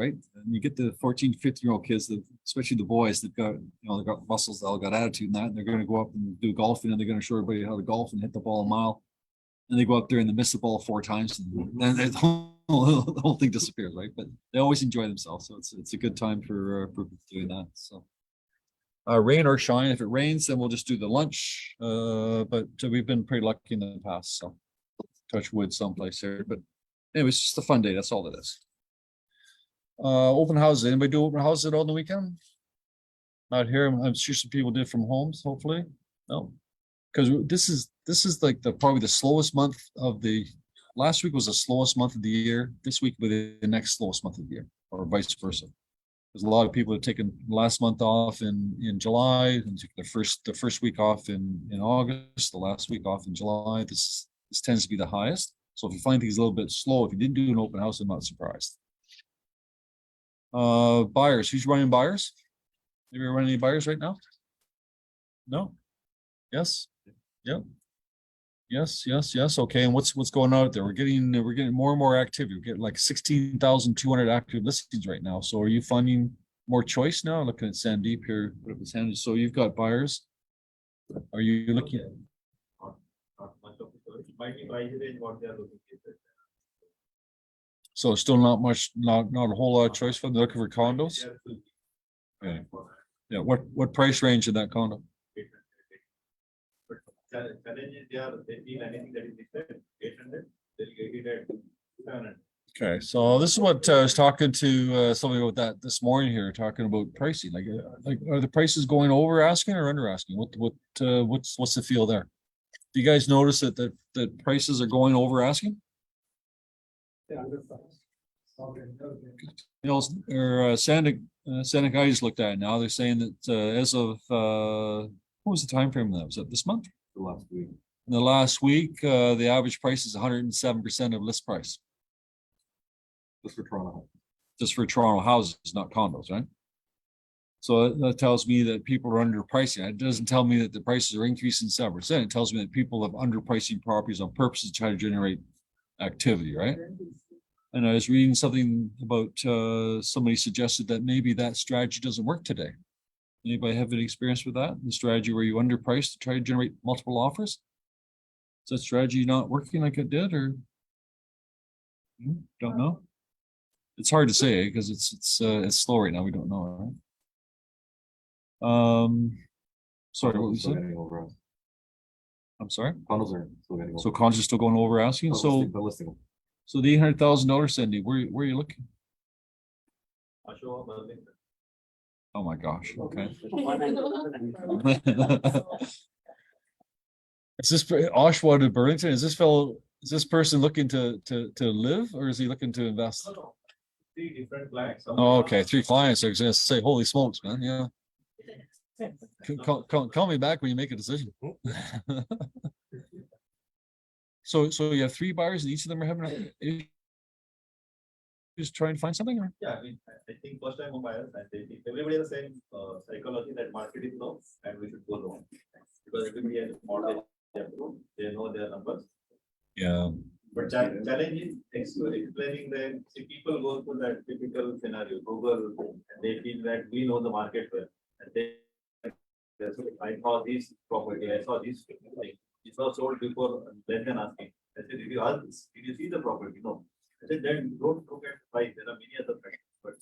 right? And you get the 14, 15-year-old kids, that, especially the boys that got, they've got muscles, they'll got attitude and that, and they're going to go up and do golfing, and they're going to show everybody how to golf and hit the ball a mile. And they go up there and they miss the ball 4 times, and then the whole thing disappears, right? But they always enjoy themselves, so it's a good time for doing that. So, rain or shine. If it rains, then we'll just do the lunch. But we've been pretty lucky in the past, so touch wood someplace here. But anyway, it's just a fun day. That's all it is. Open houses. Anybody do open houses on the weekend? Not here. I'm sure some people did from homes. Hopefully, no, because this is like probably the slowest month of the. Last week was the slowest month of the year. This week will be the next slowest month of the year, or vice versa. There's a lot of people have taken last month off in July, and the first week off in August, the last week off in July. This tends to be the highest. So if you find things a little bit slow, if you didn't do an open house, I'm not surprised. Buyers. Who's running buyers? Maybe you're running any buyers right now? No? Yes? Yep. Yes. Okay. And what's going on out there? We're getting more and more activity. We're getting like 16,200 active listings right now. So are you finding more choice now? Looking at Sandeep here. So you've got buyers. Are you looking at? So still not a whole lot of choice for them. They're looking for condos. Okay. Yeah. What price range in that condo? Okay, so this is what I was talking to somebody about that this morning here, talking about pricing. Like are the prices going over asking or under asking? What's the feel there? Do you guys notice that prices are going over asking? Sandvik I just looked at it now. They're saying that as of what was the time frame that was it this month? The last week. In the last week, the average price is 107% of list price. Just for Toronto. Just for Toronto houses, not condos, right? So that tells me that people are underpricing. It doesn't tell me that the prices are increasing 7%. It tells me that people have underpricing properties on purpose to try to generate activity, right? And I was reading something about somebody suggested that maybe that strategy doesn't work today. Anybody have any experience with that? The strategy where you underprice to try to generate multiple offers? Is that strategy not working like it did, or don't know? It's hard to say because it's slow right now. We don't know, right? Sorry, what was it? I'm sorry. Condos are still getting over. So condos are still going over asking. So the $800,000, Cindy, where are you looking? Oh my gosh. Okay. Is this Oshawa to Burlington? Is this person looking to live, or is he looking to invest? 3 different clients. Oh, okay. 3 clients. I was gonna say, holy smokes, man. Yeah. Call me back when you make a decision. So you have 3 buyers and each of them are having just trying to find something, or? Yeah, I mean, I think first time home buyers, and they think everybody has the same psychology that market is low and we should go low, because everybody has a model, they know their numbers. Yeah. But challenge is explaining that, see, people go through that typical scenario, Google, and they feel that we know the market well, and I saw this property, I saw this thing, it was sold before less than asking. I said, did you see the property? No. I said, then don't look at price. There are many other factors. But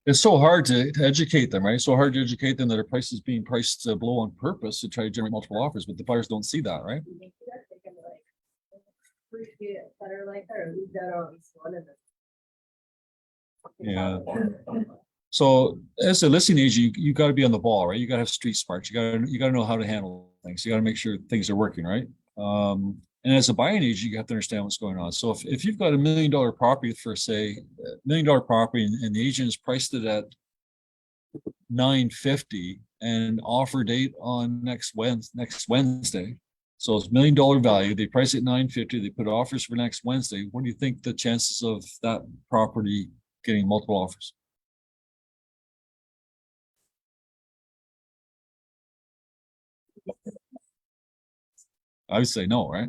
it's so hard to educate them, right? So hard to educate them that a price is being priced below on purpose to try to generate multiple offers, but the buyers don't see that, right? Yeah. So as a listing agent, you got to be on the ball, right? You got to have street smarts. You got to know how to handle things. You got to make sure things are working, right? And as a buying agent, you have to understand what's going on. So if you've got $1 million property for, say, $1 million property, and the agent has priced it at $950 and offer date on next Wednesday. So it's $1 million value. They price it $950. They put offers for next Wednesday. What do you think the chances of that property getting multiple offers? I would say no, right?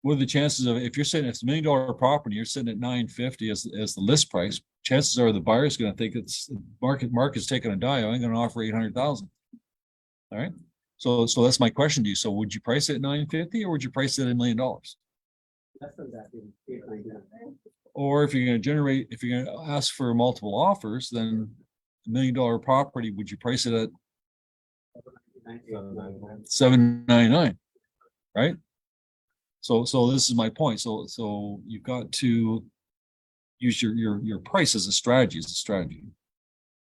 what are the chances of, if you're sitting, if it's $1 million property, you're sitting at 950 as the list price, chances are the buyer's going to think it's market's taking a dive. I'm going to offer 800,000. All right. So that's my question to you. So would you price it at 950 or would you price it at $1 million? Or if you're going to generate, if you're going to ask for multiple offers, then $1 million property, would you price it at 799? Right. So this is my point. So you've got to use your price as a strategy,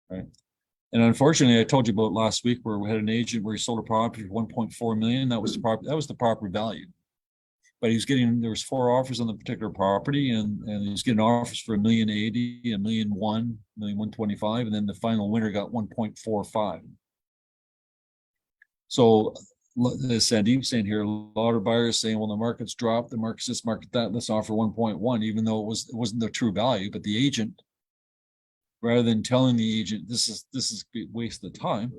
right? And unfortunately, I told you about last week where we had an agent where he sold a property for 1.4 million. That was the proper value. But there was 4 offers on the particular property, and he was getting offers for $1,080,000, $1,001,000, $1,125,000, and then the final winner got 1.45. So as Sandeep saying here, a lot of buyers saying, well, the market's dropped, the market's this, market that, let's offer 1.1, even though it wasn't the true value. But the agent, rather than telling the agent this is a waste of time,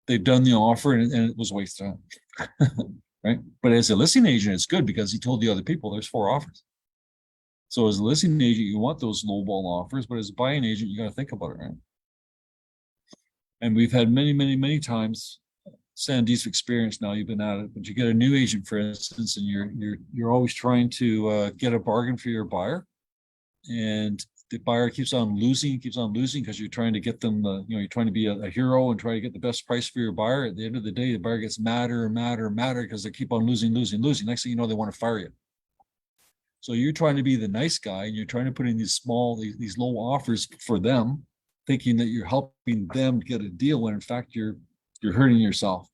they've done the offer and it was a waste of time. Right? But as a listing agent, it's good because he told the other people there's 4 offers. So as a listing agent, you want those lowball offers, but as a buying agent, you got to think about it, right? And we've had many times, Sandeep's experience now, you've been at it, but you get a new agent, for instance, and you're always trying to get a bargain for your buyer, and the buyer keeps on losing because you're trying to get them you're trying to be a hero and try to get the best price for your buyer. At the end of the day, the buyer gets madder because they keep on losing. Next thing you know, they want to fire you. So you're trying to be the nice guy and you're trying to put in these low offers for them, thinking that you're helping them get a deal when in fact you're hurting yourself.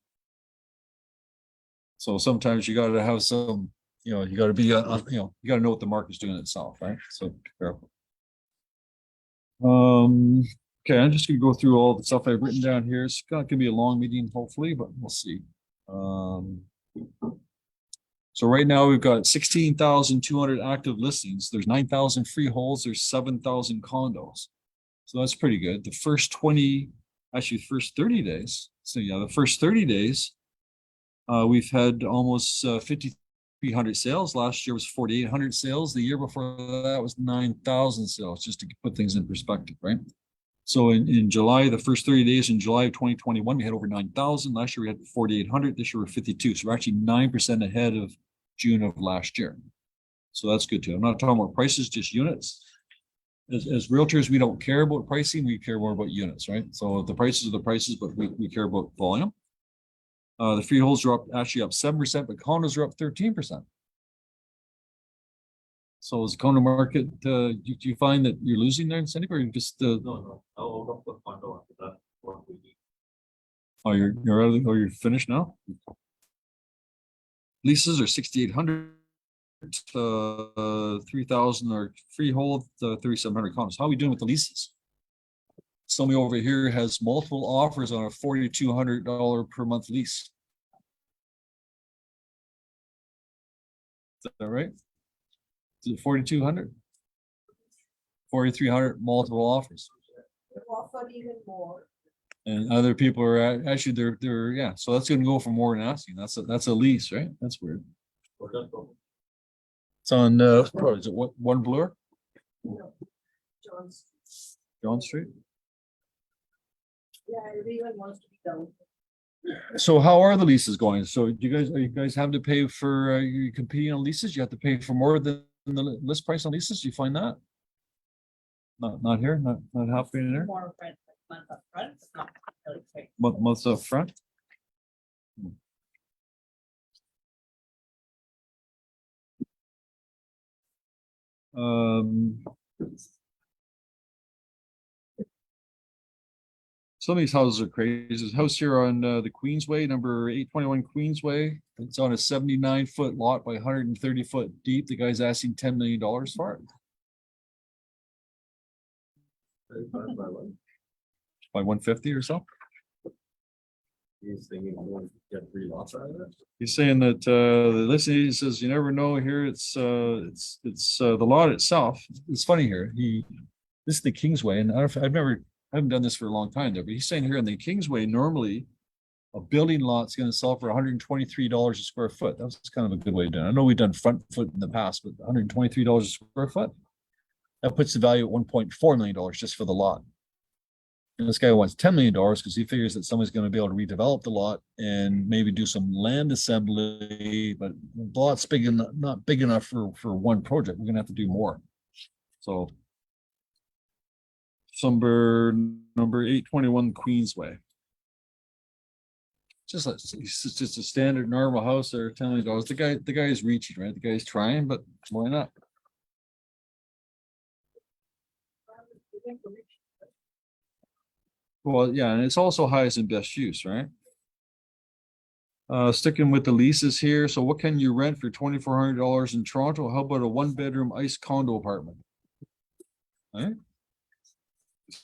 So sometimes you got to have some, you got to be, you got to know what the market's doing itself, right? So be careful. Okay, I'm just gonna go through all the stuff I've written down here. It's gonna be a long meeting, hopefully, but we'll see. So right now we've got 16,200 active listings. There's 9,000 freeholds. There's 7,000 condos. So that's pretty good. The first 30 days. So yeah, the first 30 days, we've had almost 5,300 sales. Last year was 4,800 sales. The year before that was 9,000 sales, just to put things in perspective, right? So in July, the first 30 days in July of 2021, we had over 9,000. Last year we had 4,800. This year we're 52. So we're actually 9% ahead of June of last year. So that's good too. I'm not talking about prices, just units. As realtors, we don't care about pricing. We care more about units, right? So the prices are the prices, but we care about volume. The freeholds are actually up 7%, but condos are up 13%. So is the condo market, do you find that you're losing there in Cindy, or you just No, out of the condo. Oh, you're finished now? Leases are 6,800, 3,000 are freehold, 3,700 condos. How are we doing with the leases? Somebody over here has multiple offers on a $4,200 per month lease. Is that right? Is it 4,200? 4,300 multiple offers. Offered even more. And other people are actually they're yeah. So that's going to go for more than asking. That's a lease, right? That's weird. It's on what is it? What one Bloor? No. John Street. Yeah, everyone wants to be down. So how are the leases going? So are you guys having to pay for you competing on leases? You have to pay for more than the list price on leases. You find that? Not here. Not happening there. More rent month up front, it's not really quick. Months up front. Some of these houses are crazy. There's a house here on the Queensway, number 821 Queensway. It's on a 79-foot lot by 130-foot deep. The guy's asking $10 million for it. By 150 or so. He's thinking we'll get 3 lots out of it. He's saying that the listing agent says you never know here. It's the lot itself. It's funny here. This is the Kingsway, and I haven't done this for a long time there, but he's saying here in the Kingsway, normally a building lot's gonna sell for $123 a square foot. That's kind of a good way to do it. I know we've done front foot in the past, but $123 a square foot. That puts the value at $1.4 million just for the lot. And this guy wants $10 million because he figures that somebody's going to be able to redevelop the lot and maybe do some land assembly, but the lot's big enough, not big enough for one project. We're gonna have to do more. So number 821 Queensway. It's just a standard normal house there, $10 million. The guy is reaching, right? The guy's trying, but why not? Well, yeah, and it's also highest and best use, right? Sticking with the leases here. So what can you rent for $2,400 in Toronto? How about a 1-bedroom ice condo apartment? All right.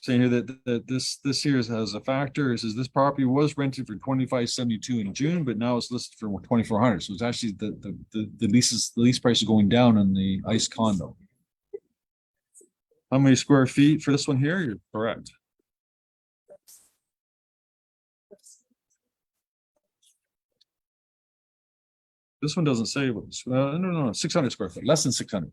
Saying here that this here has a factor. It says this property was rented for $2,572 in June, but now it's listed for $2,400. So it's actually the lease price is going down on the ice condo. How many square feet for this one here? You're correct. This one doesn't say what, no, 600 square feet, less than 600.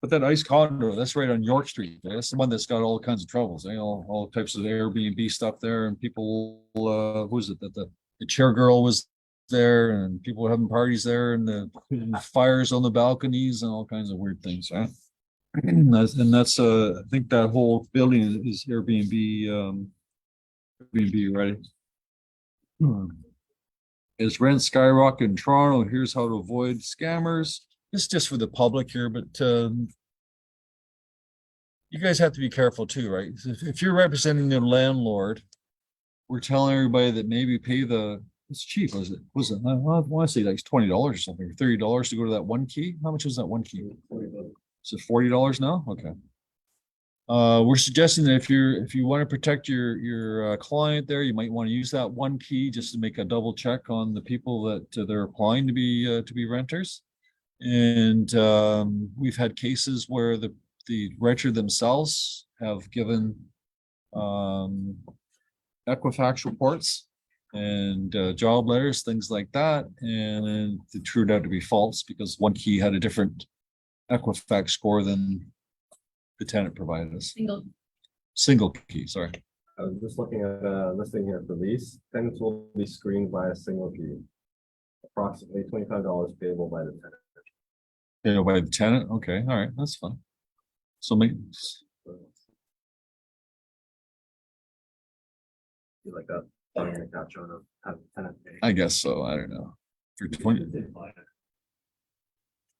But that ice condo, that's right on York Street. That's the one that's got all kinds of troubles. All types of Airbnb stuff there, and people, who is it that the chair girl was there, and people were having parties there, and the fires on the balconies, and all kinds of weird things, right? And that's I think that whole building is Airbnb, Airbnb ready. Is rent skyrocket in Toronto? Here's how to avoid scammers. This is just for the public here, but you guys have to be careful too, right? If you're representing the landlord, we're telling everybody that maybe pay it's cheap, was it? I want to say like $20 or something, or $30 to go to that one key. How much was that one key? Is it $40 now? Okay. We're suggesting that if you want to protect your client there, you might want to use that one key just to make a double check on the people that they're applying to be renters. And we've had cases where the renter themselves have given Equifax reports and job letters, things like that, and it turned out to be false because one key had a different Equifax score than the tenant provided us. Single key, sorry. I was just looking at a listing here for lease. Tenants will be screened by a single key. Approximately $25 payable by the tenant. By the tenant? Okay, all right, that's fine. So make You like that? I'm gonna catch on a tenant. I guess so. I don't know. For 20.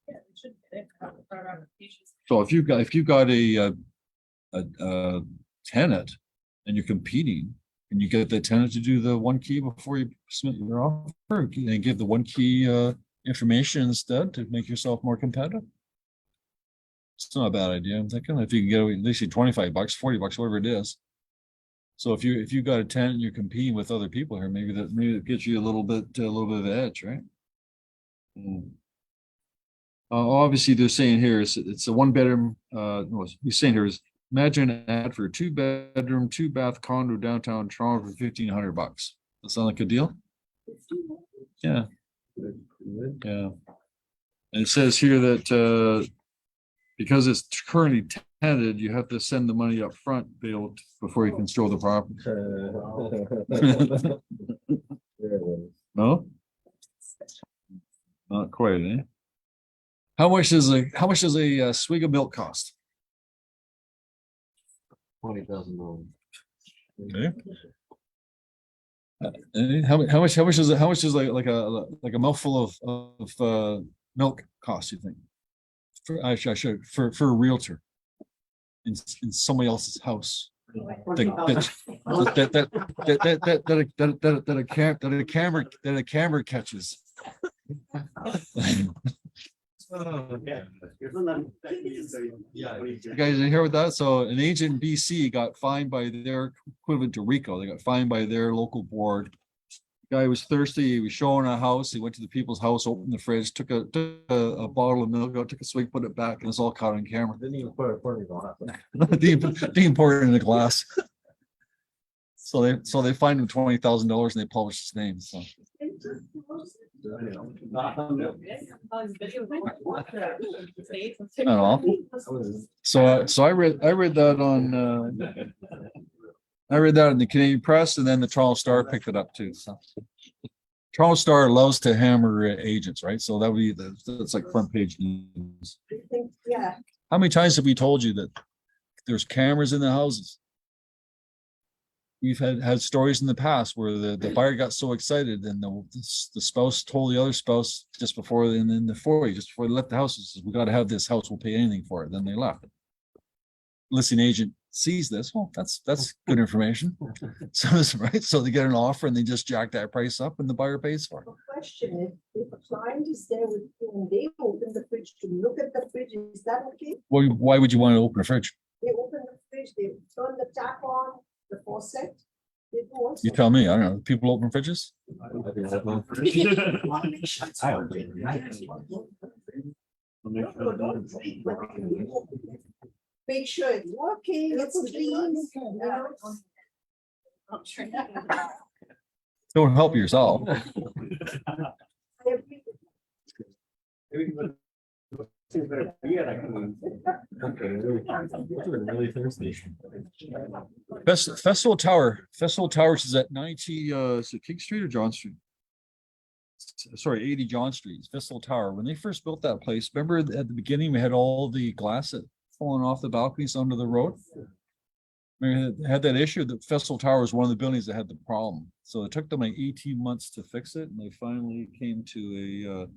Yeah, we should get it. Have the proper applications. So if you've got a tenant and you're competing and you get the tenant to do the one key before you submit your offer, and give the one key information instead to make yourself more competitive. It's not a bad idea. I'm thinking if you can get at least $25, $40, whatever it is. So if you got a tenant and you're competing with other people here, maybe that gets you a little bit of edge, right? Obviously, they're saying here it's a 1-bedroom. He's saying here is imagine an ad for a 2-bedroom, 2-bath condo downtown Toronto for $1,500. That sound like a deal? Yeah. Yeah. And it says here that because it's currently tenanted, you have to send the money up front before you can show the property. No? Not quite, eh? How much does a swig of milk cost? $20,000. Okay. How much is like a mouthful of milk cost, you think? For a realtor in somebody else's house that a camera catches. You guys didn't hear with that? So an agent in BC got fined by their equivalent to RICO. They got fined by their local board. Guy was thirsty. He was showing a house. He went to the people's house, opened the fridge, took a bottle of milk out, took a swig, put it back, and it's all caught on camera. Didn't even put it in the glass. Didn't pour it in a glass. So they fined him $20,000 and they published his name, so. Oh, so I read that on, I read that in the Canadian Press, and then the Toronto Star picked it up too, so. Toronto Star loves to hammer agents, right? So that would be that's like front page news. Yeah, How many times have we told you that there's cameras in the houses? We've had stories in the past where the buyer got so excited and the spouse told the other spouse just before just before they left the house, says, we got to have this house, we'll pay anything for it. Then they left. Listing agent sees this. Well, that's good information. So right. So they get an offer and they just jack that price up and the buyer pays for it. the question is, if a client is there with you and they open the fridge to look at the fridge, is that okay? Well, why would you want to open a fridge? They open the fridge, they turn the tap on, the faucet. They do also. You tell me. I don't know. People open fridges? Make sure it's working, it's clean. Don't help yourself. Really thirsty. Festival Towers is at 90, is it King Street or John Street? Sorry, 80 John Street, Festival Tower. When they first built that place, remember at the beginning, we had all the glass that falling off the balconies onto the road? We had that issue that Festival Tower was one of the buildings that had the problem. So it took them like 18 months to fix it. And they finally came to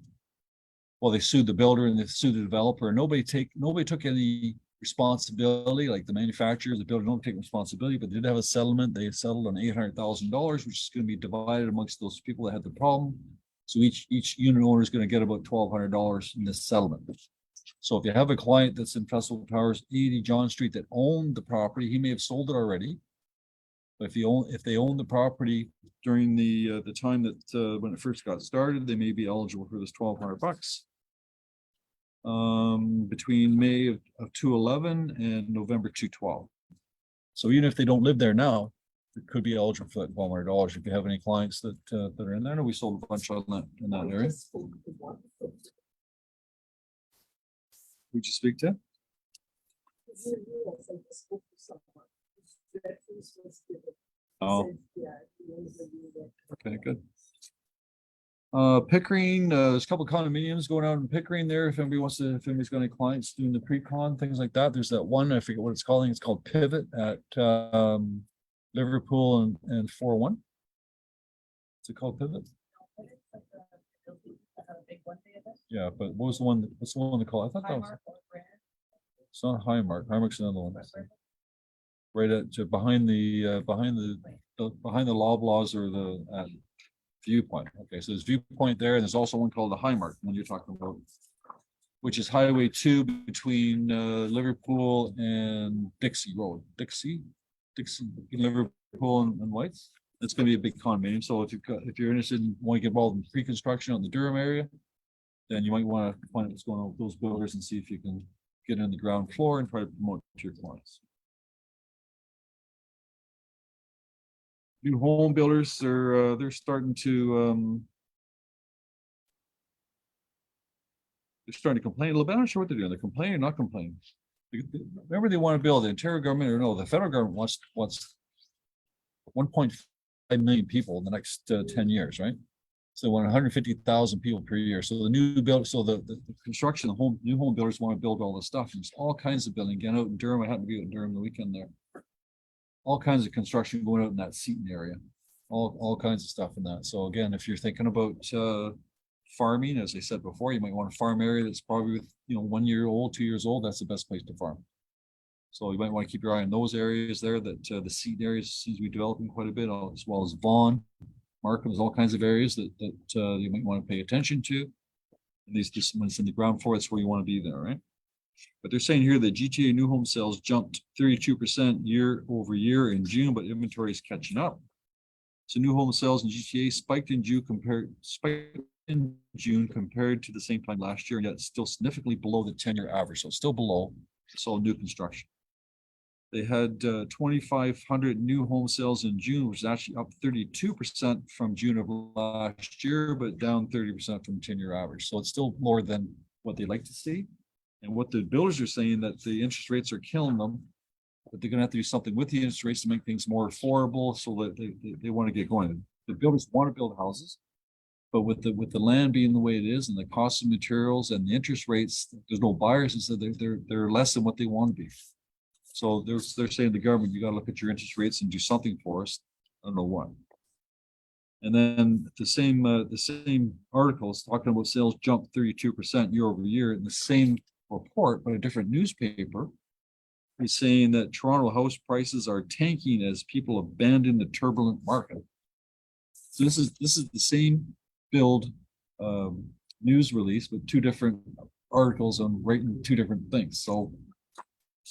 well, they sued the builder and they sued the developer. Nobody took any responsibility, like the manufacturer, the builder, don't take responsibility, but they did have a settlement. They settled on $800,000, which is going to be divided amongst those people that had the problem. So each unit owner is going to get about $1,200 in this settlement. So if you have a client that's in Festival Towers, 80 John Street, that owned the property, he may have sold it already. But if they own the property during the time that when it first got started, they may be eligible for this $1,200 between May of 2011 and November 2012. So even if they don't live there now, it could be eligible for that $1,200. If you have any clients that are in there, we sold a bunch of that in that area. Would you speak to? Oh, okay, good. Pickering, there's a couple of condominiums going out in Pickering there. If anybody's got any clients doing the pre-con, things like that. There's that one, I forget what it's called. It's called Pivot at Liverpool and 401. Is it called Pivot? Yeah, but what's the one they call? I thought that was. It's not Highmark. Highmark's another one. Right at behind the Loblaws or the Viewpoint. Okay, so there's Viewpoint there, and there's also one called the Highmark, one you're talking about, which is Highway 2 between Liverpool and Dixie Road. Dixie, Liverpool and Whites. It's going to be a big condominium. So if you're interested in want to get involved in pre-construction on the Durham area, then you might want to find out what's going on with those builders and see if you can get in the ground floor and try to promote to your clients. New home builders are they're starting to complain a little bit. I'm not sure what they're doing. They're complaining or not complaining. Remember, they want to build, the Ontario government, or no, the federal government wants 1.5 million people in the next 10 years, right? So 150,000 people per year. So the new build, so the construction, new home builders want to build all this stuff. There's all kinds of building. Again, out in Durham, I happened to be out in Durham the weekend there. All kinds of construction going out in that Seaton area. All kinds of stuff in that. So again, if you're thinking about farming, as I said before, you might want a farm area that's probably with 1 year old, 2 years old. That's the best place to farm. So you might want to keep your eye on those areas there. That the Seaton areas seems to be developing quite a bit, as well as Vaughan. Markham, there's all kinds of areas that you might want to pay attention to. At least just when it's in the ground floor, that's where you want to be there, right? But they're saying here that GTA new home sales jumped 32% year over year in June, but inventory is catching up. So new home sales in GTA spiked in June compared to the same time last year, and yet still significantly below the 10-year average. So still below. It's all new construction. They had 2,500 new home sales in June, which is actually up 32% from June of last year, but down 30% from 10-year average. So it's still more than what they like to see. And what the builders are saying that the interest rates are killing them, but they're gonna have to do something with the interest rates to make things more affordable so that they want to get going. The builders want to build houses, but with the land being the way it is and the cost of materials and the interest rates, there's no buyers, and so they're less than what they want to be. So they're saying to the government, you got to look at your interest rates and do something for us. I don't know what. And then the same article is talking about sales jumped 32% year over year in the same report, but a different newspaper is saying that Toronto house prices are tanking as people abandon the turbulent market. So this is the same build news release with two different articles on writing two different things. So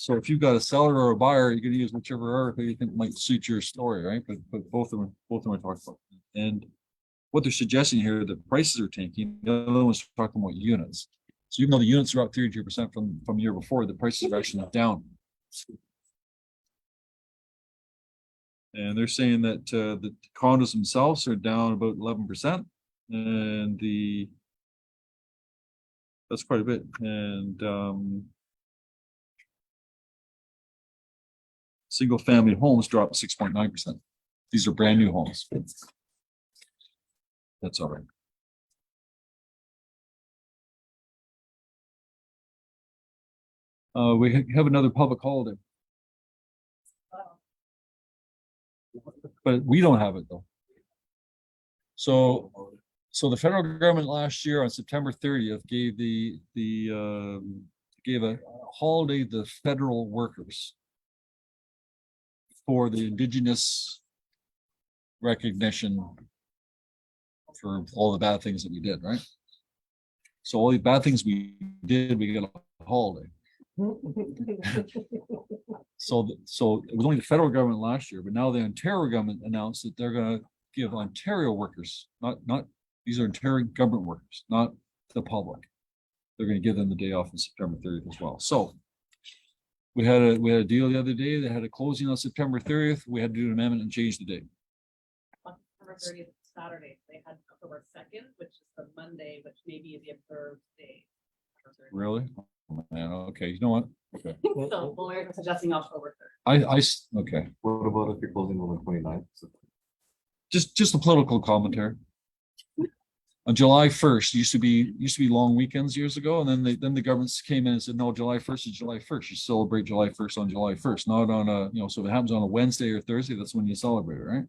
if you've got a seller or a buyer, you can use whichever article you think might suit your story, right? But both of them are talking about. And what they're suggesting here, the prices are tanking. The other one's talking about units. So even though the units are up 32% from the year before, the prices are actually down. And they're saying that the condos themselves are down about 11%, and that's quite a bit. And single family homes dropped 6.9%. These are brand new homes. That's all right. We have another public holiday, but we don't have it though. So the federal government last year on September 30th gave gave a holiday to the federal workers for the Indigenous recognition for all the bad things that we did, right? So all the bad things we did, we got a holiday. So it was only the federal government last year, but now the Ontario government announced that they're going to give Ontario workers, not these are Ontario government workers, not the public. They're going to give them the day off on September 30th as well. So we had a deal the other day. They had a closing on September 30th. We had to do an amendment and change the date. On September 30th, Saturday, they had October 2nd, which is the Monday, which may be the observed day. Really? Oh, man, okay. You know what? Okay. So we're suggesting October 3rd. Okay. What about if you're closing on the 29th? Just a political commentary. On July 1st, used to be long weekends years ago, and then the governments came in and said, no, July 1st is July 1st. You celebrate July 1st on July 1st, not on so if it happens on a Wednesday or Thursday, that's when you celebrate it, right?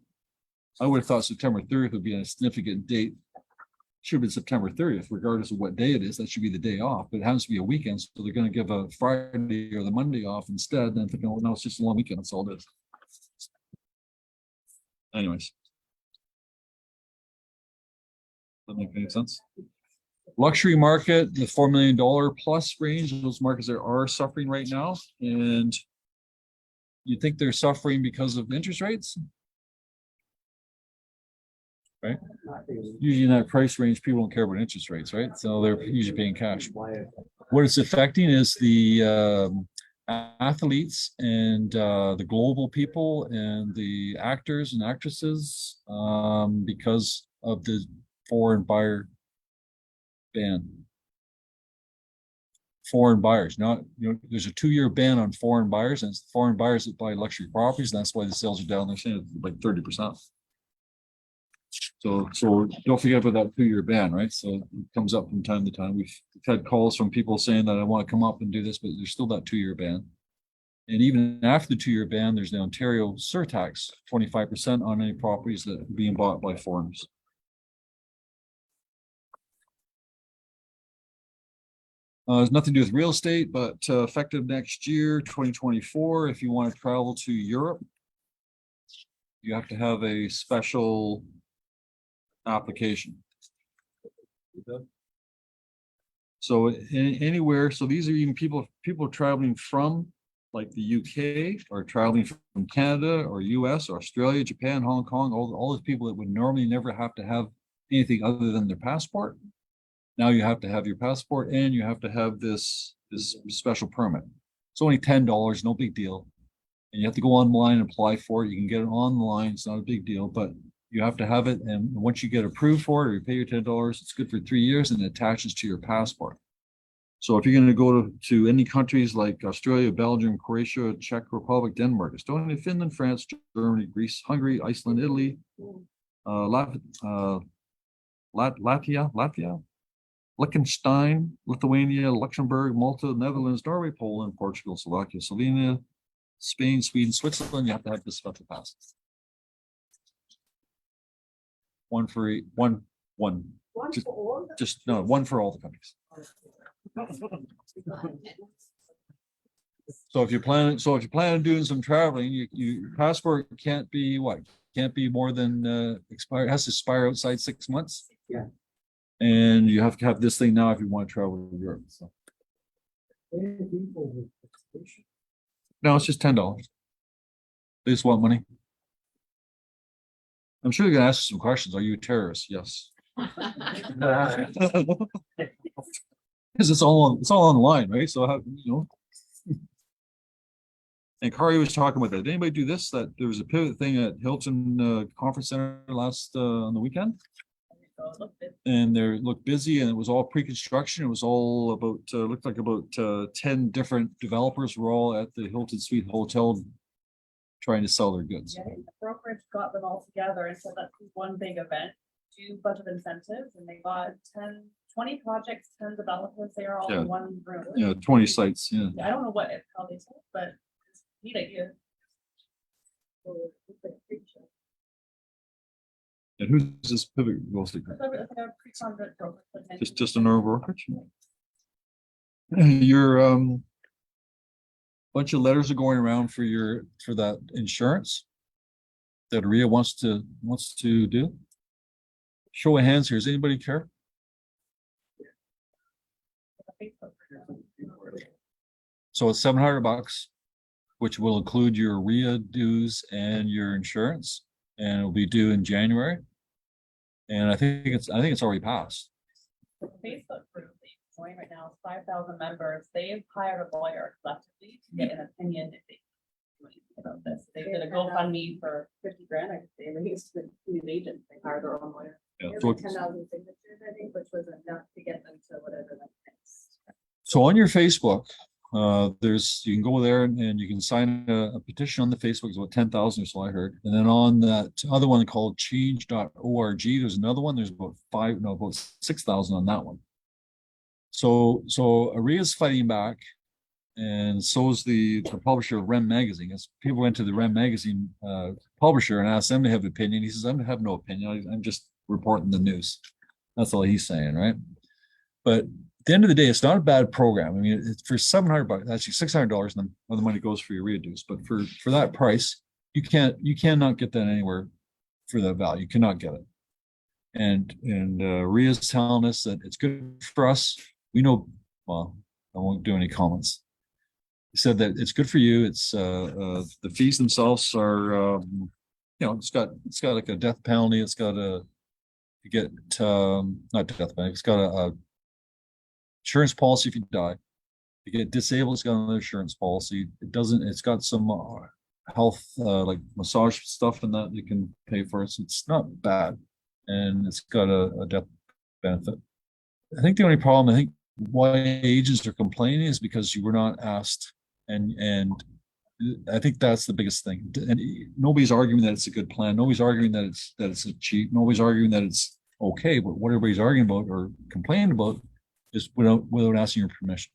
I would have thought September 30th would be a significant date. Should have been September 30th, regardless of what day it is. That should be the day off, but it happens to be a weekend, so they're going to give a Friday or the Monday off instead. And I'm thinking, oh, no, it's just a long weekend. That's all it is. Anyways. That make any sense? Luxury market, the $4 million plus range, those markets are suffering right now. And you think they're suffering because of interest rates? Right? Usually in that price range, people don't care about interest rates, right? So they're usually paying cash. What it's affecting is the athletes and the global people and the actors and actresses because of the foreign buyer ban. Foreign buyers, not, there's a 2-year ban on foreign buyers, and it's foreign buyers that buy luxury properties, and that's why the sales are down. They're saying it's like 30%. So don't forget about that 2-year ban, right? So it comes up from time to time. We've had calls from people saying that I want to come up and do this, but there's still that 2-year ban. And even after the 2-year ban, there's the Ontario surtax, 25% on any properties that are being bought by foreigners. It's nothing to do with real estate, but effective next year, 2024, if you want to travel to Europe, you have to have a special application. So anywhere, so these are even people traveling from like the UK or traveling from Canada or US or Australia, Japan, Hong Kong, all those people that would normally never have to have anything other than their passport. Now you have to have your passport and you have to have this special permit. It's only $10, no big deal. And you have to go online and apply for it. You can get it online. It's not a big deal, but you have to have it. And once you get approved for it or you pay your $10, it's good for 3 years and it attaches to your passport. So if you're going to go to any countries like Australia, Belgium, Croatia, Czech Republic, Denmark, Estonia, Finland, France, Germany, Greece, Hungary, Iceland, Italy, Latvia, Liechtenstein, Lithuania, Luxembourg, Malta, Netherlands, Norway, Poland, Portugal, Slovakia, Slovenia, Spain, Sweden, Switzerland, you have to have this special pass. One for one. One Just- for all. Just no, one for all the countries. So if you plan on doing some traveling, your passport can't be what? Can't be more than expire, has to expire outside 6 months. Yeah. And you have to have this thing now if you want to travel to Europe. So. No, it's just $10. They just want money. I'm sure you're gonna ask some questions. Are you a terrorist? Yes. Because it's all online, right? So how, you know. And Kari was talking about that. Did anybody do this? That there was a pivot thing at Hilton Conference Center last on the weekend, and they looked busy, and it was all pre-construction. It was all about looked like about 10 different developers were all at the Hilton Suite Hotel trying to sell their goods. Yeah, the brokerage got them all together and said that's one big event, do bunch of incentives, and they got 20 projects, 10 developers, they are all Yeah. in one room. Yeah, 20 sites. Yeah. I don't know how they said, but it's a neat idea. And who's this pivot real estate group? Just a normal brokerage. Your bunch of letters are going around for that insurance that RIA wants to do. Show of hands here. Does anybody care? So it's $700, which will include your RIA dues and your insurance, and it'll be due in January. And I think it's already passed. The Facebook group that you can join right now is 5,000 members. They've hired a lawyer collectively to get an opinion if they do anything about this. They did a GoFundMe for 50 grand. I think they released the agent. They hired their own lawyer. Yeah, It so was 10,000 signatures, I think, which was enough to get them to whatever the next. So on your Facebook, you can go there and you can sign a petition on the Facebook. It's about 10,000 or so I heard. And then on that other one called change.org, there's another one. There's about 6,000 on that one. So Aria's fighting back, and so is the publisher of REM magazine. As people went to the REM magazine publisher and asked them to have an opinion, he says, I have no opinion. I'm just reporting the news. That's all he's saying, right? But at the end of the day, it's not a bad program. I mean, it's for $700, actually $600, and then other money goes for your RIA dues. But for that price, you cannot get that anywhere for that value. You cannot get it. And RIA's telling us that it's good for us. We know. Well, I won't do any comments. He said that it's good for you. It's the fees themselves are, it's got like a death penalty. It's got you get not death penalty. It's got a insurance policy if you die. You get disabled, it's got another insurance policy. It's got some health like massage stuff and that you can pay for it. So it's not bad. And it's got a death benefit. I think the only problem, I think why agents are complaining is because you were not asked, and I think that's the biggest thing. And nobody's arguing that it's a good plan. Nobody's arguing that it's a cheap. Nobody's arguing that it's okay. But what everybody's arguing about or complaining about is without asking your permission,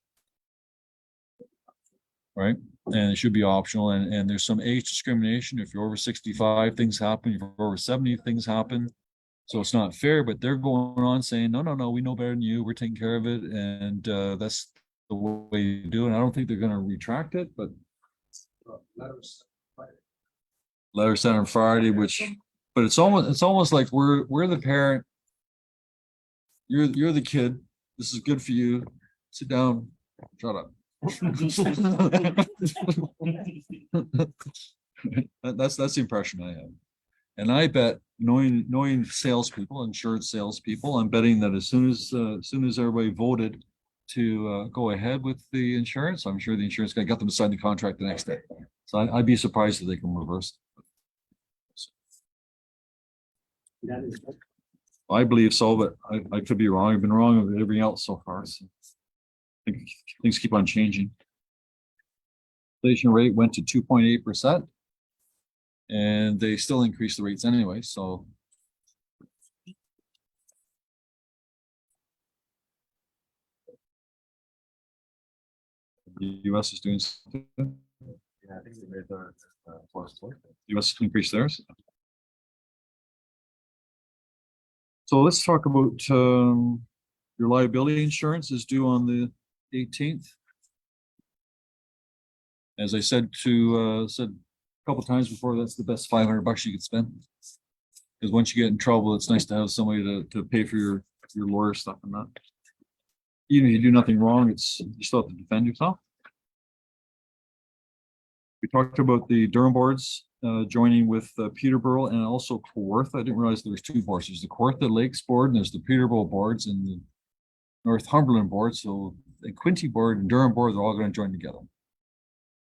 right? And it should be optional. And there's some age discrimination. If you're over 65, things happen. If you're over 70, things happen. So it's not fair. But they're going on saying, no, we know better than you. We're taking care of it, and that's the way you do it. I don't think they're going to retract it, but letter sent on Friday, but it's almost like we're the parent. You're the kid. This is good for you. Sit down. Shut up. That's the impression I have. And I bet knowing salespeople, insurance salespeople, I'm betting that as soon as everybody voted to go ahead with the insurance, I'm sure the insurance guy got them to sign the contract the next day. So I'd be surprised if they can reverse. I believe so, but I could be wrong. I've been wrong with everything else so far. So I think things keep on changing. Inflation rate went to 2.8%. And they still increased the rates anyway, so. The US is doing something. Yeah, I think they made their first one. US increased theirs. So let's talk about your liability insurance is due on the 18th. As I said a couple times before, that's the best $500 you could spend. Because once you get in trouble, it's nice to have somebody to pay for your lawyer stuff and that. Even if you do nothing wrong, you still have to defend yourself. We talked about the Durham boards joining with Peterborough and also Kawartha. I didn't realize there was two boards. There's the Kawartha Lakes board and there's the Peterborough boards and the Northumberland board. So the Quinte board and Durham board, they're all going to join together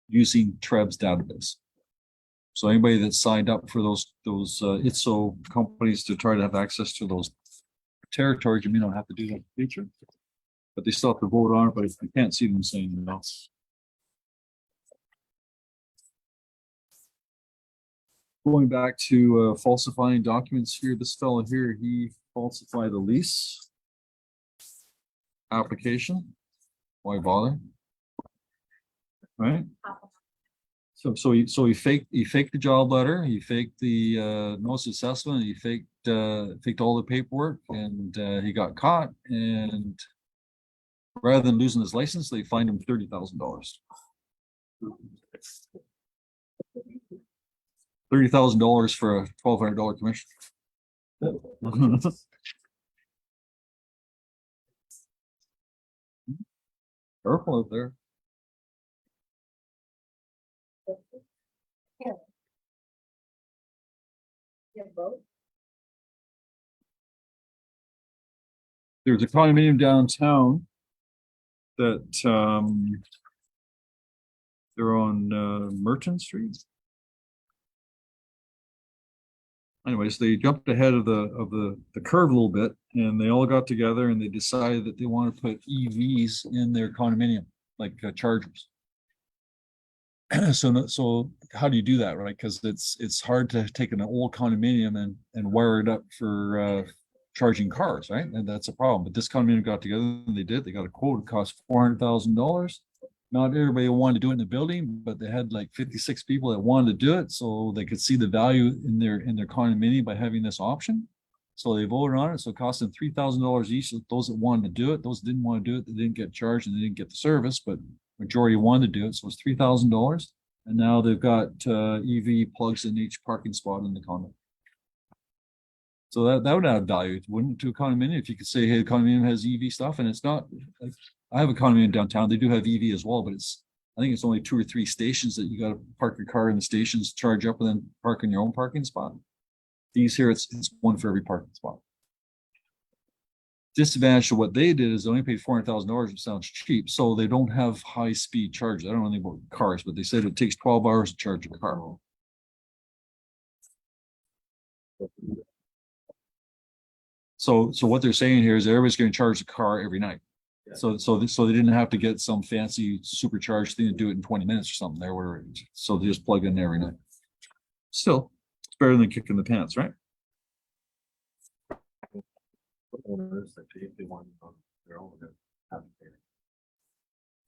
using TREB's database. So anybody that signed up for those ITSO companies to try to have access to those territories, you may not have to do that in the future, but they still have to vote on it. But I can't see them saying no. Going back to falsifying documents here, this fellow here, he falsified a lease application. Why bother? Right? So he faked the job letter, he faked the notice assessment, he faked all the paperwork, and he got caught. And rather than losing his license, they fined him $30,000. $30,000 for a $1,200 commission. Careful out there. Yeah, both. There's a condominium downtown that they're on Merton Street. Anyways, they jumped ahead of the curve a little bit, and they all got together and they decided that they want to put EVs in their condominium, like chargers. So how do you do that, right? Because it's hard to take an old condominium and wire it up for charging cars, right? And that's a problem. But this condominium got together and they did. They got a quote. It cost $400,000. Not everybody wanted to do it in the building, but they had like 56 people that wanted to do it, so they could see the value in their condominium by having this option. So they voted on it. So it cost them $3,000 each. Those that wanted to do it, those that didn't want to do it, they didn't get charged and they didn't get the service, but majority wanted to do it. So it's $3,000. And now they've got EV plugs in each parking spot in the condo. So that would add value, wouldn't it, to a condominium? If you could say, hey, the condominium has EV stuff, and it's not like, I have a condominium downtown. They do have EV as well, but I think it's only 2 or 3 stations that you got to park your car in the stations, charge up, and then park in your own parking spot. These here, it's one for every parking spot. Disadvantage of what they did is they only paid $400,000, which sounds cheap. So they don't have high speed charges. I don't know anything about cars, but they said it takes 12 hours to charge a car. So what they're saying here is everybody's going to charge the car every night. Yeah. So they didn't have to get some fancy supercharged thing to do it in 20 minutes or something there, whatever. So they just plug in every night. Still, it's better than kicking the pants, right? Owners that pay, they want on their own.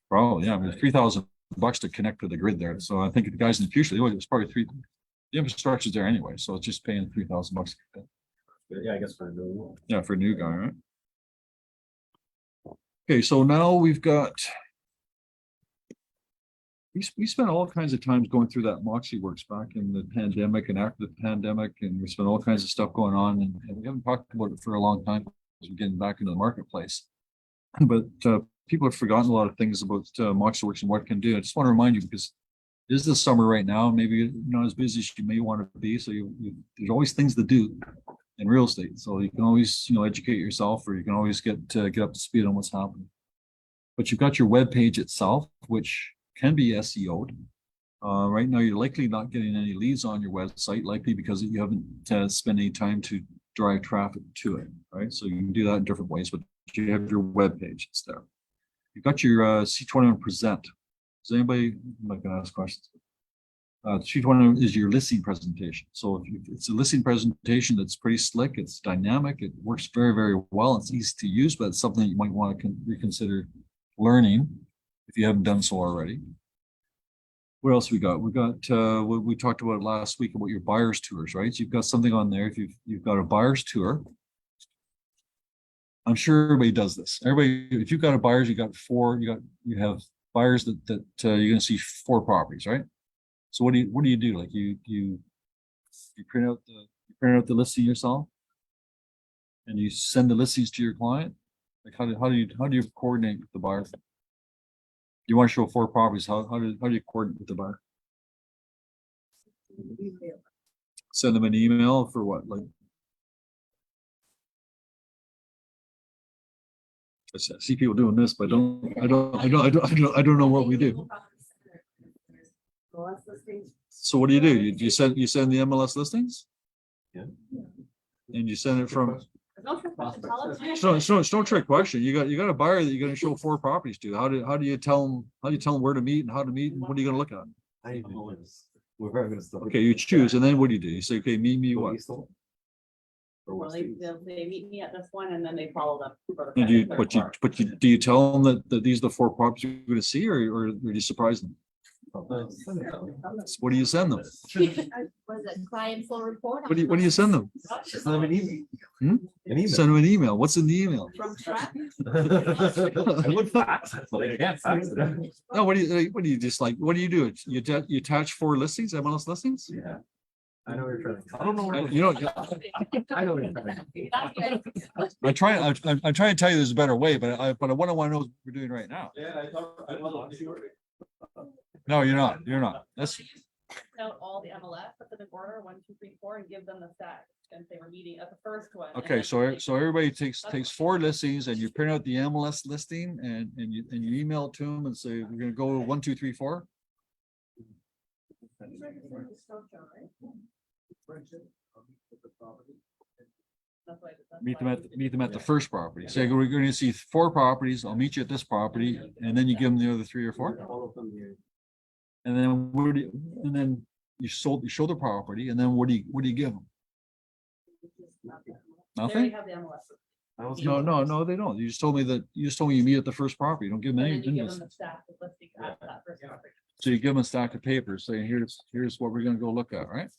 Probably, yeah. I mean, $3,000 to connect to the grid there. So I think the guys in the future, it's probably the infrastructure's there anyway. So it's just paying $3,000. Yeah, I guess for a new one. Yeah, for a new guy, right? Okay, so now we've got, we spent all kinds of times going through that Moxie Works back in the pandemic and after the pandemic, and we spent all kinds of stuff going on, and we haven't talked about it for a long time because we're getting back into the marketplace. But people have forgotten a lot of things about Moxie Works and what it can do. I just want to remind you, because it is the summer right now, maybe you're not as busy as you may want to be, so there's always things to do in real estate. So you can always, educate yourself, or you can always get up to speed on what's happening. But you've got your web page itself, which can be SEO'd. Right now, you're likely not getting any leads on your website, likely because you haven't spent any time to drive traffic to it, right? So you can do that in different ways, but you have your web page, it's there. You've got your C21 present. Does anybody, I'm not gonna ask questions. C21 is your listing presentation. So if it's a listing presentation that's pretty slick, it's dynamic, it works very, very well, it's easy to use, but it's something that you might want to reconsider learning if you haven't done so already. What else we got? We got, we talked about last week about your buyer's tours, right? So you've got something on there. If you've got a buyer's tour, I'm sure everybody does this. Everybody, if you've got a buyer's, you have buyers that you're going to see 4 properties, right? So what do you do? Like you print out the listing yourself, and you send the listings to your client. Like how do you coordinate with the buyer? You want to show 4 properties. How do you coordinate with the buyer? Send them an email for what? Like, I see people doing this, but I don't know what we do. So what do? You send the MLS listings? Yeah. And you send it from. No trick question, tell us. It's no trick question. You got a buyer that you're going to show 4 properties to. How do you tell them where to meet and how to meet and what are you going to look at? We're very good at stuff. Okay, you choose, and then what do? You say, okay, meet me what? Well, they meet me at this one and then they follow them. for And the do you tell them that these are the 4 properties you're going to see, or do you surprise them? What do you send them? Was it client full report? What do you send them? Send them an email. Hmm? An email. Send them an email. What's in the email? From track? I would fax it, but I can't fax it. No, what do you just like? What do? You attach 4 listings, MLS listings? Yeah. I know what you're trying to. I don't know. What You know, I know what you're trying to. I'm trying to tell you there's a better way, but I want to know what we're doing right now. Yeah, I was sure. No, you're not. You're not. That's Out all the MLS, put them in order, 1, 2, 3, 4, and give them the stack. And they were meeting at the first one. and okay. then So they- everybody takes 4 listings, and you print out the MLS listing, and you email it to them and say we're going to go 1, 2, 3, 4. that's why- that's Meet why them at the first property. Say we're going to see 4 properties. I'll meet you at this property, and then you give them the other 3 or 4. All of them here. And then you show the property, and then what do you give them? They already Nothing? have the MLS. No, they don't. You just told me you meet at the first property. Don't give them And any. then you give business. them the stack of listings at that first property. So you give them a stack of papers saying, here's what we're gonna go look at, right?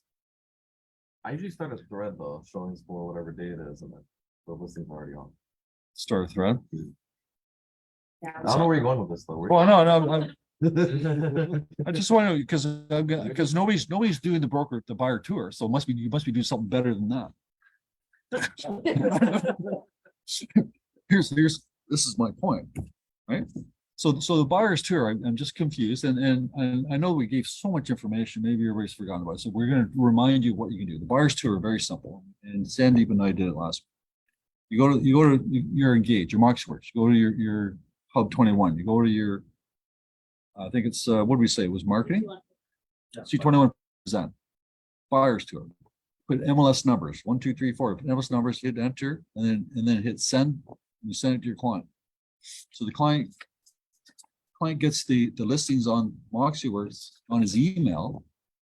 I usually start a thread though, showing for whatever day it is, and then the listing's already on. Start a thread. I don't know where you're going with this though. Well, no, I just want to, because nobody's doing the buyer tour, so you must be doing something better than that. This is my point, right? So the buyer's tour, I'm just confused, and I know we gave so much information, maybe everybody's forgotten about it. So we're going to remind you what you can do. The buyer's tour, very simple, and Sandeep and I did it last week. You go to your Engage, your MoxWorks, you go to your Hub 21, you go to your, I think it's, what did we say? It was marketing? C21 present. Buyer's tour. Put MLS numbers, 1, 2, 3, 4. Put MLS numbers, hit enter, and then hit send. You send it to your client. So the client gets the listings on MoxieWorks on his email,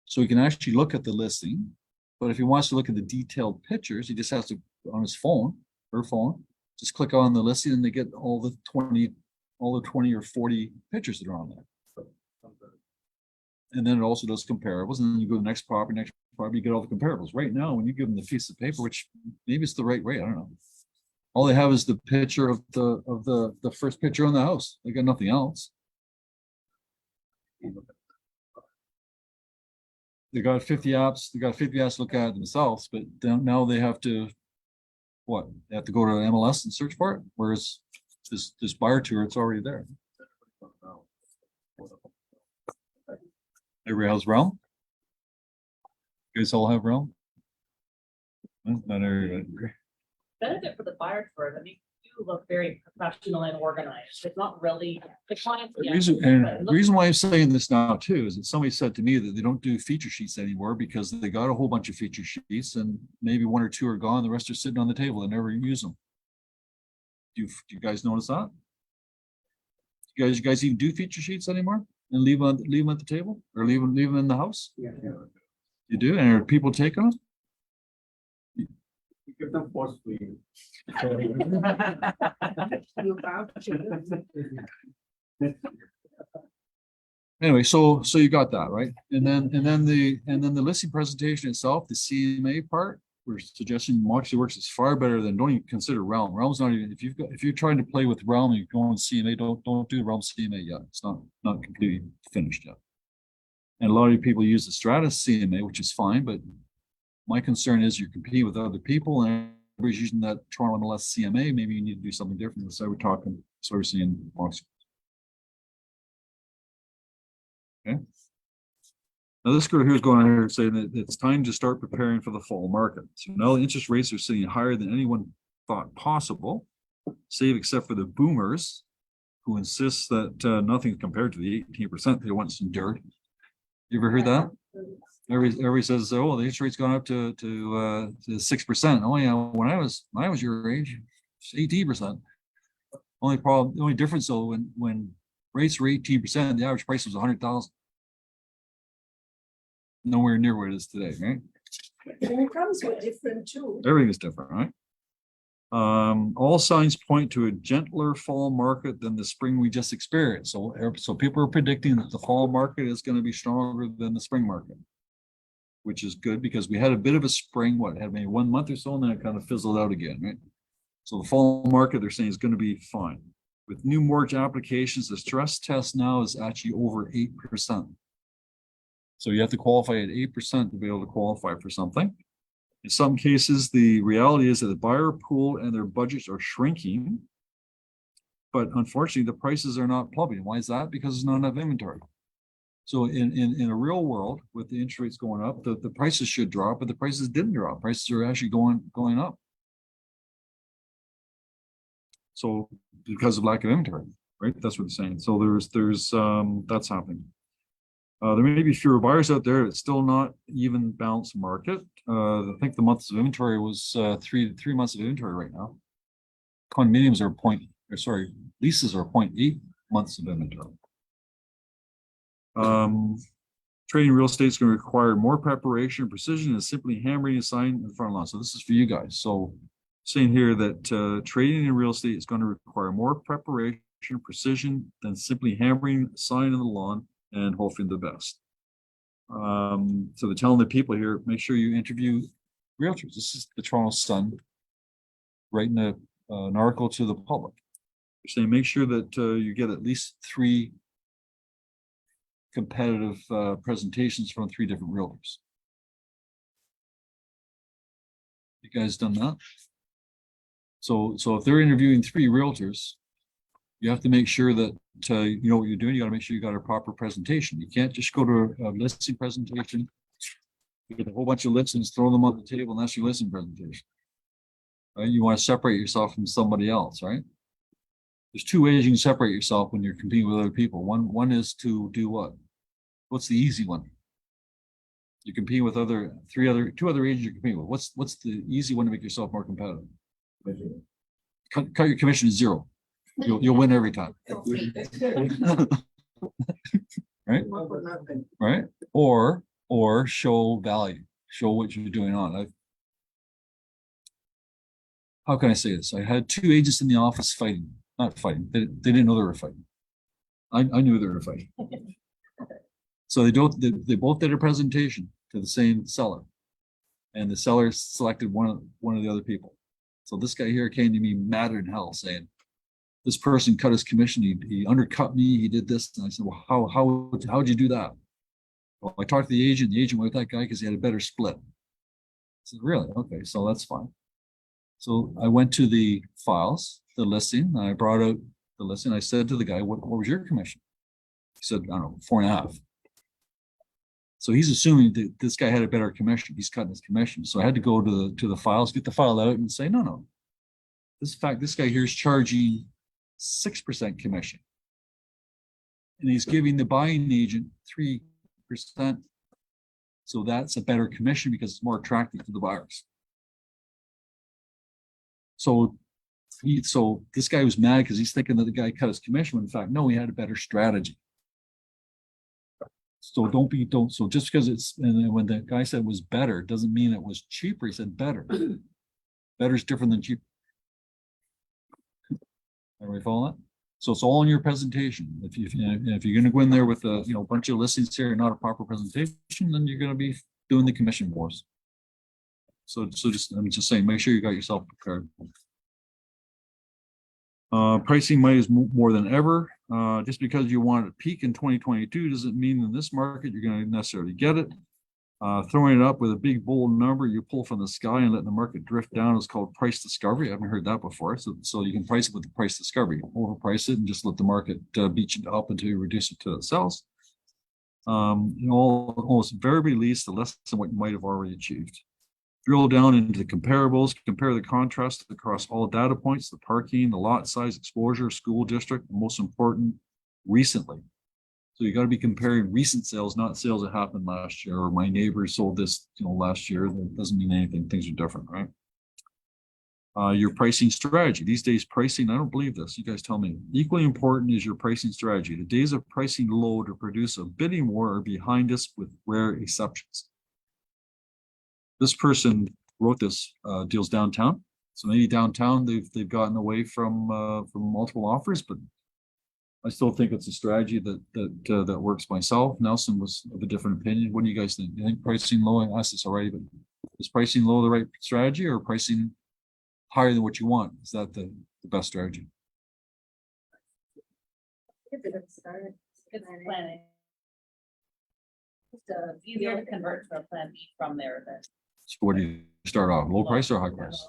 so he can actually look at the listing. But if he wants to look at the detailed pictures, he just has to, on his phone, her phone, just click on the listing, and they get all the 20 or 40 pictures that are on there. And then it also does comparables, and then you go to the next property, you get all the comparables. Right now, when you give them the piece of paper, which maybe it's the right way, I don't know. All they have is the picture of the first picture on the house. They got nothing else. They got 50 apps. They got 50 apps to look at themselves, but now they have to, what? They have to go to MLS and search for it. Whereas this buyer tour, it's already there. Everybody has Realm? You guys all have Realm? Not everybody. Benefit for the buyer tour, I mean, you do look very professional and organized. It's not really the clients. The yeah, reason, but and it the looks- reason why I'm saying this now too, is that somebody said to me that they don't do feature sheets anymore because they got a whole bunch of feature sheets and maybe one or two are gone, the rest are sitting on the table, they never use them. Do you guys notice that? You guys even do feature sheets anymore and leave them at the table or leave them in the house? Yeah. You do, and are people taking them? We give them forcefully. You have to. Anyway, so you got that, right? And then the listing presentation itself, the CMA part, we're suggesting Moxie Works is far better than, don't even consider Realm. Realm's not even, if you're trying to play with Realm and you're going CMA, don't do Realm CMA yet. It's not completely finished yet. And a lot of people use the Stratus CMA, which is fine, but my concern is you're competing with other people and everybody's using that Toronto MLS CMA. Maybe you need to do something different. So we're seeing Moxie. Okay. Now this girl here is going on here saying that it's time to start preparing for the fall market. So now the interest rates are sitting higher than anyone thought possible, save except for the boomers who insist that nothing's compared to the 18% they once endured. You ever heard that? Everybody says, oh, the interest rate's gone up to 6%. Oh yeah, when I was your age, it's 18%. The only difference though, when rates were 18%, the average price was 100,000. Nowhere near where it is today, right? Incomes were different too. Everything is different, right? All signs point to a gentler fall market than the spring we just experienced. So people are predicting that the fall market is going to be stronger than the spring market, which is good because we had a bit of a spring, had maybe 1 month or so, and then it kind of fizzled out again, right? So the fall market, they're saying, is going to be fine. With new mortgage applications, the stress test now is actually over 8%. So you have to qualify at 8% to be able to qualify for something. In some cases, the reality is that the buyer pool and their budgets are shrinking. But unfortunately, the prices are not plumbing. Why is that? Because there's not enough inventory. So in a real world, with the interest rates going up, the prices should drop, but the prices didn't drop. Prices are actually going up. So because of lack of inventory, right? That's what they're saying. So there's that's happening. There may be fewer buyers out there. It's still not even balanced market. I think the months of inventory was 3 months of inventory right now. Condominiums are leases are 0.8 months of inventory. Trading real estate is going to require more preparation and precision than simply hammering a sign in front of lawn. So this is for you guys. So saying here that trading in real estate is going to require more preparation and precision than simply hammering a sign in the lawn and hoping the best. So they're telling the people here, make sure you interview realtors. This is the Toronto Sun writing an article to the public. They're saying make sure that you get at least 3 competitive presentations from 3 different realtors. You guys done that? So if they're interviewing 3 realtors, you have to make sure that you know what you're doing. You got to make sure you got a proper presentation. You can't just go to a listing presentation, you get a whole bunch of listings, throw them on the table, and that's your listing presentation. Right? You want to separate yourself from somebody else, right? There's 2 ways you can separate yourself when you're competing with other people. One is to do what? What's the easy one? You compete with 2 other agents you're competing with. What's the easy one to make yourself more competitive? Cut your commission to 0. You'll win every time. Right? Right? Or show value, show what you're doing on. How can I say this? I had 2 agents in the office fighting, not fighting. They didn't know they were fighting. I knew they were fighting. So they both did a presentation to the same seller, and the seller selected one of the other people. So this guy here came to me madder than hell, saying, this person cut his commission. He undercut me. He did this. And I said, well, how'd you do that? Well, I talked to the agent. The agent went with that guy because he had a better split. I said, really? Okay, so that's fine. So I went to the files, the listing, and I brought out the listing. I said to the guy, what was your commission? He said, I don't know, 4.5. So he's assuming that this guy had a better commission. He's cutting his commission. So I had to go to the files, get the file out and say, no. this guy here is charging 6% commission. And he's giving the buying agent 3%. So that's a better commission because it's more attractive to the buyers. So this guy was mad because he's thinking that the guy cut his commission, when in fact, no, he had a better strategy. So so just because and then when the guy said it was better, doesn't mean it was cheaper. He said better. Better is different than cheap. Everybody follow that? So it's all in your presentation. If you're going to go in there with a bunch of listings here and not a proper presentation, then you're going to be doing the commission wars. So I'm just saying, make sure you got yourself prepared. Pricing money is more than ever. Just because you want it to peak in 2022 doesn't mean in this market you're going to necessarily get it. Throwing it up with a big bold number you pull from the sky and letting the market drift down is called price discovery. I haven't heard that before. So you can price it with the price discovery. Overprice it and just let the market beat you up until you reduce it to it sells. Almost invariably leads to less than what you might have already achieved. Drill down into the comparables, compare the contrast across all data points, the parking, the lot size, exposure, school district, and most important, recently. So you got to be comparing recent sales, not sales that happened last year, or my neighbor sold this, last year. That doesn't mean anything. Things are different, right? Your pricing strategy. These days, pricing, I don't believe this. You guys tell me. Equally important is your pricing strategy. The days of pricing low to produce a bidding war are behind us with rare exceptions. This person wrote this, deals downtown. So maybe downtown they've gotten away from multiple offers, but I still think it's a strategy that works myself. Nelson was of a different opinion. What do you guys think? Do you think pricing low? I asked this already, but is pricing low the right strategy, or pricing higher than what you want? Is that the best strategy? It's a good start. It's planning. It's easier to convert to a plan B from there than. So what do you start off? Low price or high price?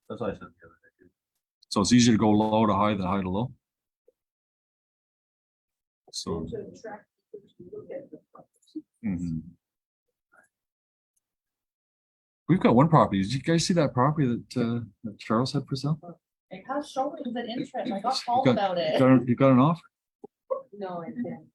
That's what I said the other day. So it's easier to go low to high than high to low. So. To attract people to look at the property. Mhm. We've got one property. Did you guys see that property that Charles had for sale? It has showings of interest. I got called about it. You got an offer? No, I didn't.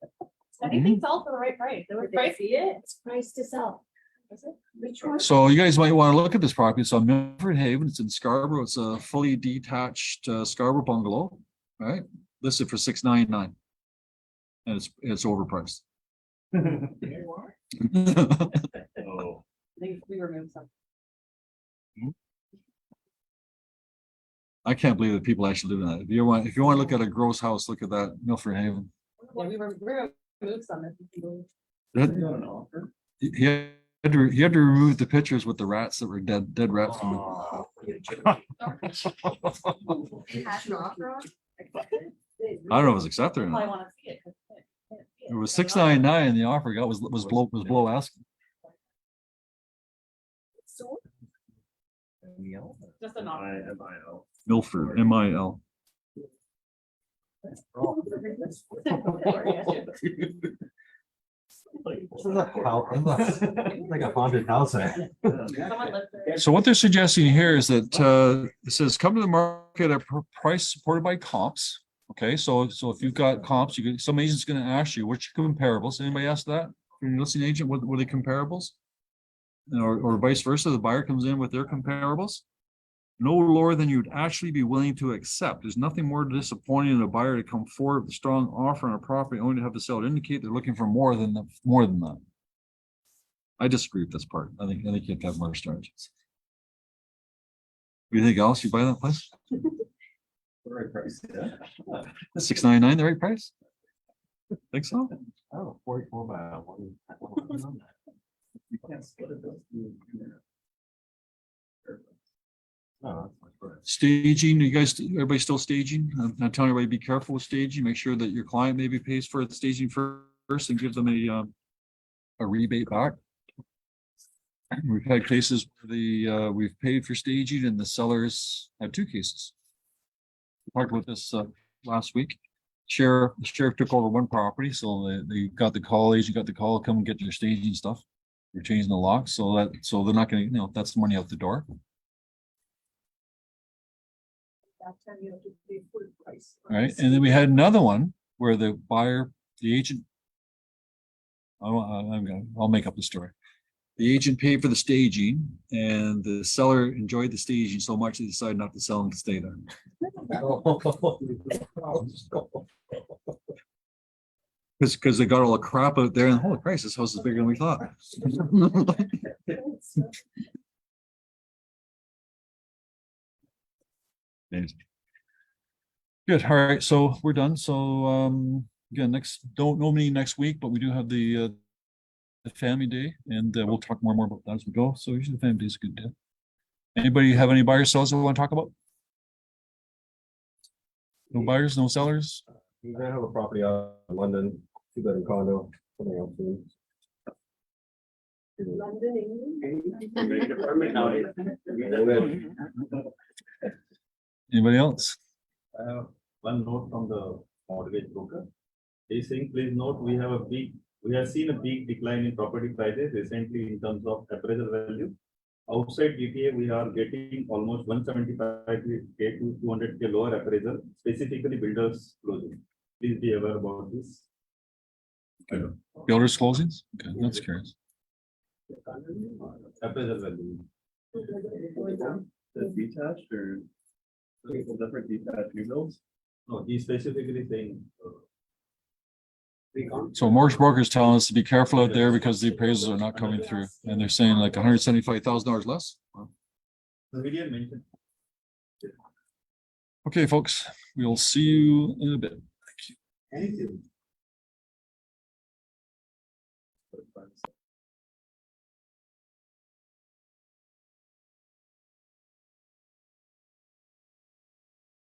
Anything sell for the right price. There was Did they price. see it? It's priced to sell. Is it? Which one? So you guys might want to look at this property. It's on Milford Haven. It's in Scarborough. It's a fully detached Scarborough bungalow, right? Listed for $699, and it's overpriced. Oh. I think we removed some. I can't believe that people actually live in that. If you want to look at a gross house, look at that Milford Haven. Yeah, we removed some. If you can That- You got an offer? he had to remove the pictures with the rats that were dead rats. from Oh. It has an offer on? I don't know if it was accepted or probably not. want to see it. 'Cause I can't see It was $699, and the offer got was below asking. So Just a knock. MIL. Milford, MIL. Like a haunted house. Someone lived there. So what they're suggesting here is that it says come to the market at a price supported by comps. Okay, so if you've got comps, some agent's going to ask you which comparables. Anybody ask that from your listing agent? What were the comparables? Or vice versa, the buyer comes in with their comparables. No lower than you'd actually be willing to accept. There's nothing more disappointing than a buyer to come forward with a strong offer on a property only to have the seller indicate they're looking for more than that. I disagree with this part. I think you have to have more strategies. What do you think, Alice? You buy that place? Right price, yeah. $699, the right price? Think so? Oh, 44 by 1. You can't split it. Oh, that's my price. Staging, everybody still staging? I'm telling everybody, be careful with staging. Make sure that your client maybe pays for the staging first and give them a rebate back. We've had cases where we've paid for staging and the sellers had two cases. We talked about this last week. The sheriff took over one property, so they got the call, agent got the call, come and get your staging stuff. You're changing the locks, so they're not going to, that's the money out the door. that time you have to pay full price. All right, and then we had another one where the buyer, the agent. I'll make up the story. The agent paid for the staging and the seller enjoyed the staging so much they decided not to sell and to stay there. Because they got all the crap out there and holy Christ, this house is bigger than we thought. Anyways. Good, all right, so we're done. So again, no meeting next week, but we do have the family day and we'll talk more and more about that as we go. So usually the family day is a good day. Anybody have any buyers, sellers that we want to talk about? No buyers, no sellers? We're gonna have a property out in London, 2-bedroom condo, something else. soon. London, England. Make a permit nowadays. Anybody else? One note from the mortgage broker. He's saying, please note, we have seen a big decline in property prices recently in terms of appraisal value. Outside GTA, we are getting almost 175K to 200K lower appraisal, specifically builders closing. Please be aware about this. Builders closings? Okay, that's curious. Appraisal value. The detached or different detached new builds? No, he's specifically saying. So mortgage brokers telling us to be careful out there because the appraisals are not coming through and they're saying like $175,000 less. Wow. The video mentioned. Okay, folks, we'll see you in a bit. Anything.